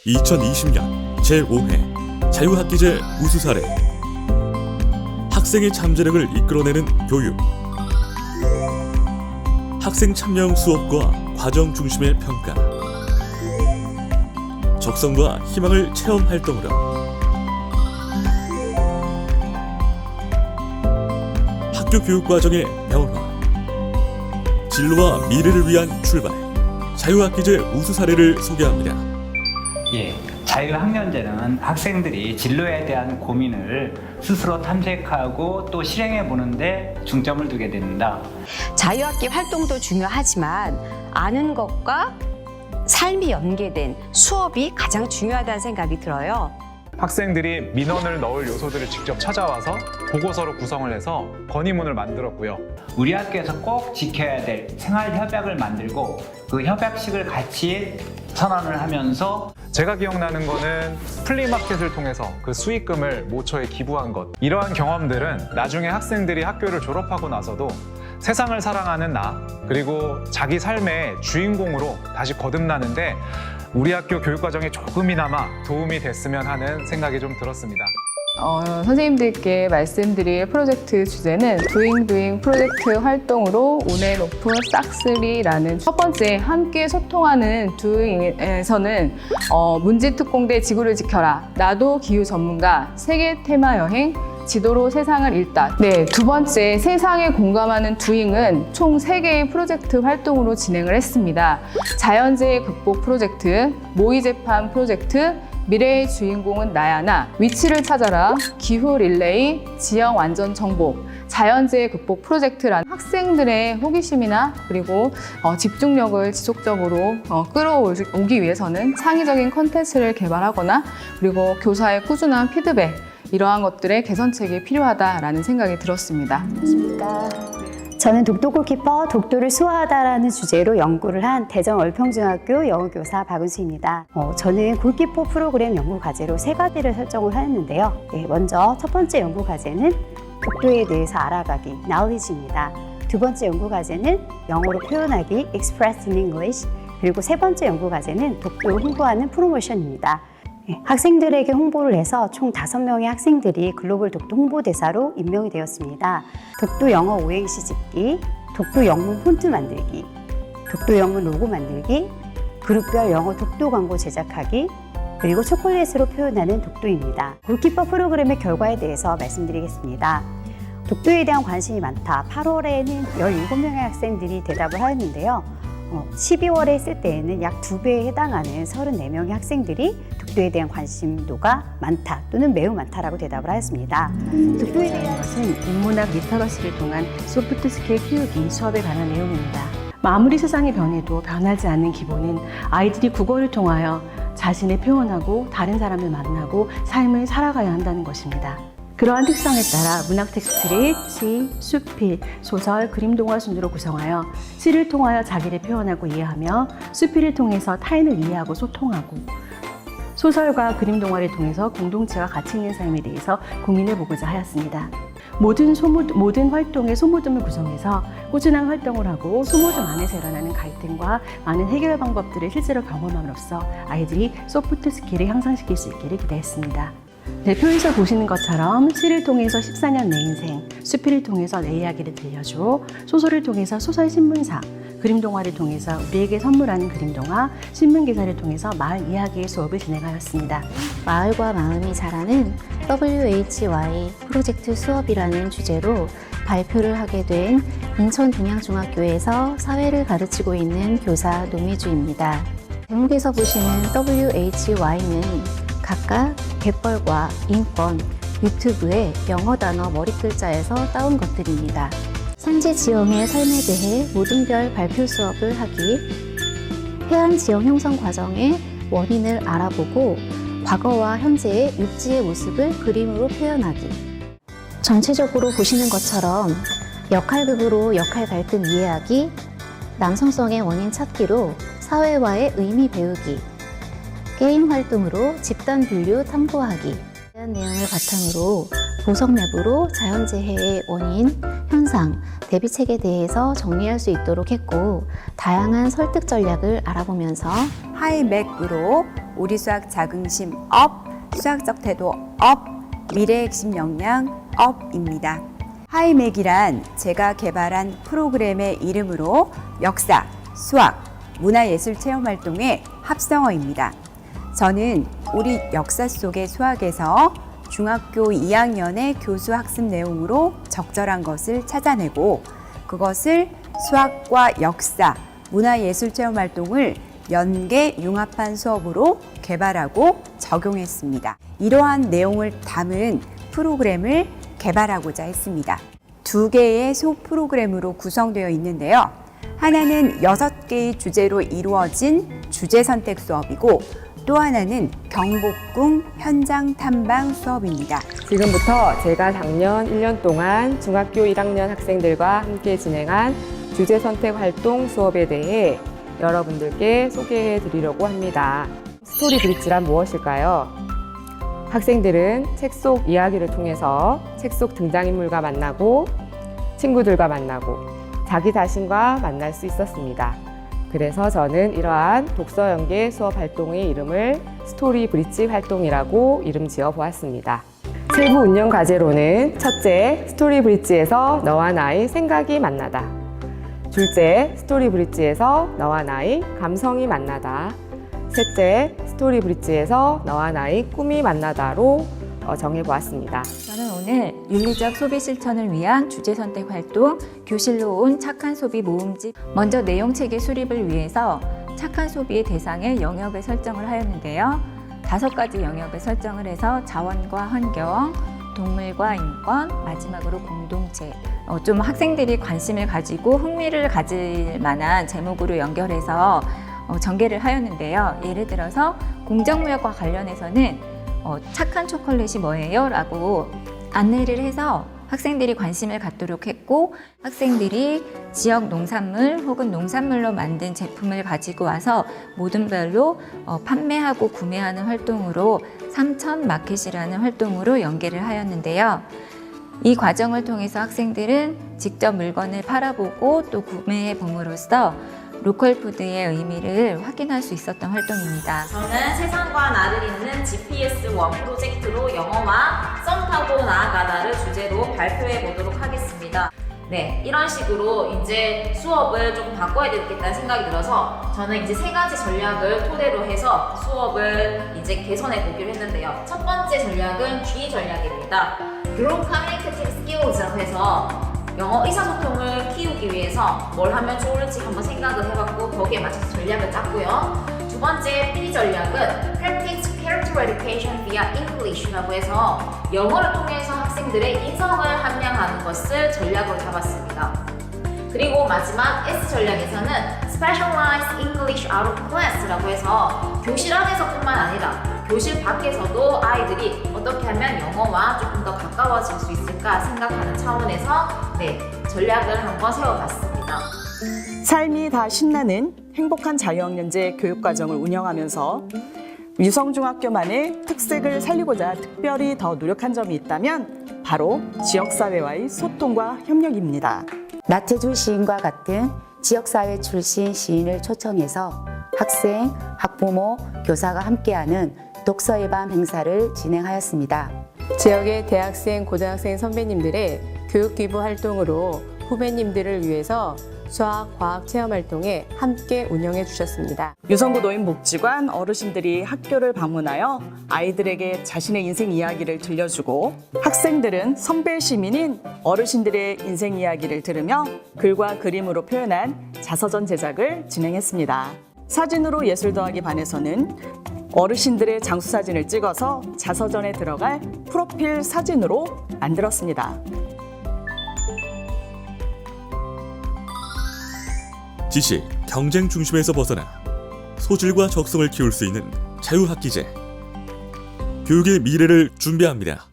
2020년 제5회 자유학기제 우수 사례. 학생의 잠재력을 이끌어내는 교육. 학생 참여형 수업과 과정 중심의 평가. 적성과 희망을 체험 활동으로. 학교 교육 과정의 변화. 진로와 미래를 위한 출발. 자유학기제 우수 사례를 소개합니다. 자유학년제는 학생들이 진로에 대한 고민을 스스로 탐색하고 또 실행해 보는데 중점을 두게 됩니다. 자유학기 활동도 중요하지만 아는 것과 삶이 연계된 수업이 가장 중요하다는 생각이 들어요. 학생들이 민원을 넣을 요소들을 직접 찾아와서 보고서로 구성을 해서 건의문을 만들었고요. 우리 학교에서 꼭 지켜야 될 생활협약을 만들고 그 협약식을 같이 선언을 하면서 제가 기억나는 거는 플리마켓을 통해서 그 수익금을 모처에 기부한 것. 이러한 경험들은 나중에 학생들이 학교를 졸업하고 나서도 세상을 사랑하는 나, 그리고 자기 삶의 주인공으로 다시 거듭나는데 우리 학교 교육과정에 조금이나마 도움이 됐으면 하는 생각이 좀 들었습니다. 선생님들께 말씀드릴 프로젝트 주제는 도잉 프로젝트 활동으로 온앤 오픈 싹쓸이라는 첫 번째 함께 소통하는 도잉에서는 문지특공대 지구를 지켜라, 나도 기후 전문가, 세계 테마 여행, 지도로 세상을 읽다. 두 번째 세상에 공감하는 도잉은 총 3개의 프로젝트 활동으로 진행을 했습니다. 자연재해 극복 프로젝트, 모의 재판 프로젝트, 미래의 주인공은 나야 나, 위치를 찾아라, 기후 릴레이, 지형 완전 정복, 자연재해 극복 프로젝트라는 학생들의 호기심이나 그리고 집중력을 지속적으로 끌어오기 위해서는 창의적인 콘텐츠를 개발하거나 그리고 교사의 꾸준한 피드백, 이러한 것들의 개선책이 필요하다라는 생각이 들었습니다. 안녕하십니까. 저는 독도 골키퍼, 독도를 수호하다라는 주제로 연구를 한 대전 얼평중학교 영어교사 박은수입니다. 저는 골키퍼 프로그램 연구 과제로 3가지를 설정을 하였는데요. 먼저 첫 번째 연구 과제는 독도에 대해서 알아가기, knowledge입니다. 두 번째 연구 과제는 영어로 표현하기, express in English. 그리고 세 번째 연구 과제는 독도를 홍보하는 프로모션입니다. 학생들에게 홍보를 해서 총 5명의 학생들이 글로벌 독도 홍보대사로 임명이 되었습니다. 독도 영어 오행시 짓기, 독도 영문 폰트 만들기, 독도 영문 로고 만들기, 그룹별 영어 독도 광고 제작하기, 그리고 초콜릿으로 표현하는 독도입니다. 골키퍼 프로그램의 결과에 대해서 말씀드리겠습니다. 독도에 대한 관심이 많다. 8월에는 17명의 학생들이 대답을 하였는데요. 12월에 했을 때에는 약 2배에 해당하는 34명의 학생들이 독도에 대한 관심도가 많다 또는 매우 많다라고 대답을 하였습니다. 독도에 대한 것은 인문학 리터러시를 통한 소프트 스킬 키우기 수업에 관한 내용입니다. 아무리 세상이 변해도 변하지 않는 기본은 아이들이 국어를 통하여 자신을 표현하고 다른 사람을 만나고 삶을 살아가야 한다는 것입니다. 그러한 특성에 따라 문학 텍스트를 시, 수필, 소설, 그림, 동화 순으로 구성하여 시를 통하여 자기를 표현하고 이해하며 수필을 통해서 타인을 이해하고 소통하고 소설과 그림, 동화를 통해서 공동체와 가치 있는 삶에 대해서 고민해보고자 하였습니다. 모든 활동의 소모듬을 구성해서 꾸준한 활동을 하고 소모듬 안에서 일어나는 갈등과 많은 해결 방법들을 실제로 경험함으로써 아이들이 소프트 스킬을 향상시킬 수 있기를 기대했습니다. 대표에서 보시는 것처럼 시를 통해서 14년 내 인생, 수필을 통해서 내 이야기를 들려줘, 소설을 통해서 소설 신문사, 그림 동화를 통해서 우리에게 선물하는 그림 동화, 신문 기사를 통해서 마을 이야기의 수업을 진행하였습니다. 마을과 마음이 자라는 WHY 프로젝트 수업이라는 주제로 발표를 하게 된 인천 동양중학교에서 사회를 가르치고 있는 교사 노미주입니다. 제목에서 보시는 WHY는 각각 갯벌과 인권, 유튜브의 영어 단어 머리 글자에서 따온 것들입니다. 산지 지형의 삶에 대해 모든 별 발표 수업을 하기, 해안 지형 형성 과정의 원인을 알아보고 과거와 현재의 육지의 모습을 그림으로 표현하기. 전체적으로 보시는 것처럼 역할극으로 역할 갈등 이해하기, 남성성의 원인 찾기로 사회와의 의미 배우기, 게임 활동으로 집단 분류 탐구하기, 이런 내용을 바탕으로 보석 맵으로 자연재해의 원인, 현상, 대비책에 대해서 정리할 수 있도록 했고 다양한 설득 전략을 알아보면서 하이맥으로 우리 수학 자긍심 업, 수학적 태도 업, 미래 핵심 역량 업입니다. 하이맥이란 제가 개발한 프로그램의 이름으로 역사, 수학, 문화예술 체험활동의 합성어입니다. 저는 우리 역사 속의 수학에서 중학교 2학년의 교수 학습 내용으로 적절한 것을 찾아내고 그것을 수학과 역사, 문화예술 체험활동을 연계 융합한 수업으로 개발하고 적용했습니다. 이러한 내용을 담은 프로그램을 개발하고자 했습니다. 2개의 소 프로그램으로 구성되어 있는데요. 하나는 6개의 주제로 이루어진 주제 선택 수업이고 또 하나는 경복궁 현장 탐방 수업입니다. 지금부터 제가 작년 1년 동안 중학교 1학년 학생들과 함께 진행한 주제 선택 활동 수업에 대해 여러분들께 소개해 드리려고 합니다. 스토리 브릿지란 무엇일까요? 학생들은 책 속 이야기를 통해서 책 속 등장인물과 만나고 친구들과 만나고 자기 자신과 만날 수 있었습니다. 그래서 저는 이러한 독서 연계 수업 활동의 이름을 스토리 브릿지 활동이라고 이름 지어 보았습니다. 세부 운영 과제로는 첫째, 스토리 브릿지에서 너와 나의 생각이 만나다. 둘째, 스토리 브릿지에서 너와 나의 감성이 만나다. 셋째, 스토리 브릿지에서 너와 나의 꿈이 만나다로 정해보았습니다. 저는 오늘 윤리적 소비 실천을 위한 주제 선택 활동 교실로 온 착한 소비 모음집. 먼저 내용 체계 수립을 위해서 착한 소비의 대상의 영역을 설정을 하였는데요. 5가지 영역을 설정을 해서 자원과 환경, 동물과 인권, 마지막으로 공동체. 좀 학생들이 관심을 가지고 흥미를 가질 만한 제목으로 연결해서 전개를 하였는데요. 예를 들어서 공정무역과 관련해서는 착한 초콜릿이 뭐예요? 라고 안내를 해서 학생들이 관심을 갖도록 했고 학생들이 지역 농산물 혹은 농산물로 만든 제품을 가지고 와서 모둠별로 판매하고 구매하는 활동으로 삼천 마켓이라는 활동으로 연계를 하였는데요. 이 과정을 통해서 학생들은 직접 물건을 팔아보고 또 구매해 봄으로써 로컬 푸드의 의미를 확인할 수 있었던 활동입니다. 저는 세상과 나를 잇는 GPS1 프로젝트로 영어와 썸 타고 나아가다를 주제로 발표해 보도록 하겠습니다. 네, 이런 식으로 이제 수업을 좀 바꿔야 되겠다는 생각이 들어서 저는 이제 3가지 전략을 토대로 해서 수업을 이제 개선해 보기로 했는데요. 첫 번째 전략은 G 전략입니다. Group Communicative Skills라고 해서 영어 의사소통을 키우기 위해서 뭘 하면 좋을지 한번 생각을 해봤고 거기에 맞춰서 전략을 짰고요. 두 번째 B 전략은 Practice Character Education via English라고 해서 영어를 통해서 학생들의 인성을 함양하는 것을 전략으로 잡았습니다. 그리고 마지막 S 전략에서는 Specialized English Out of Class라고 해서 교실 안에서뿐만 아니라 교실 밖에서도 아이들이 어떻게 하면 영어와 조금 더 가까워질 수 있을까 생각하는 차원에서 전략을 한번 세워봤습니다. 삶이 다 신나는 행복한 자유학년제 교육과정을 운영하면서 유성중학교만의 특색을 살리고자 특별히 더 노력한 점이 있다면 바로 지역사회와의 소통과 협력입니다. 나태주 시인과 같은 지역사회 출신 시인을 초청해서 학생, 학부모, 교사가 함께하는 독서의 밤 행사를 진행하였습니다. 지역의 대학생, 고등학생 선배님들의 교육기부 활동으로 후배님들을 위해서 수학, 과학 체험 활동에 함께 운영해 주셨습니다. 유성구 노인복지관 어르신들이 학교를 방문하여 아이들에게 자신의 인생 이야기를 들려주고 학생들은 선배 시민인 어르신들의 인생 이야기를 들으며 글과 그림으로 표현한 자서전 제작을 진행했습니다. 사진으로 예술 더하기 반에서는 어르신들의 장수 사진을 찍어서 자서전에 들어갈 프로필 사진으로 만들었습니다. 지식, 경쟁 중심에서 벗어나 소질과 적성을 키울 수 있는 자유학기제. 교육의 미래를 준비합니다.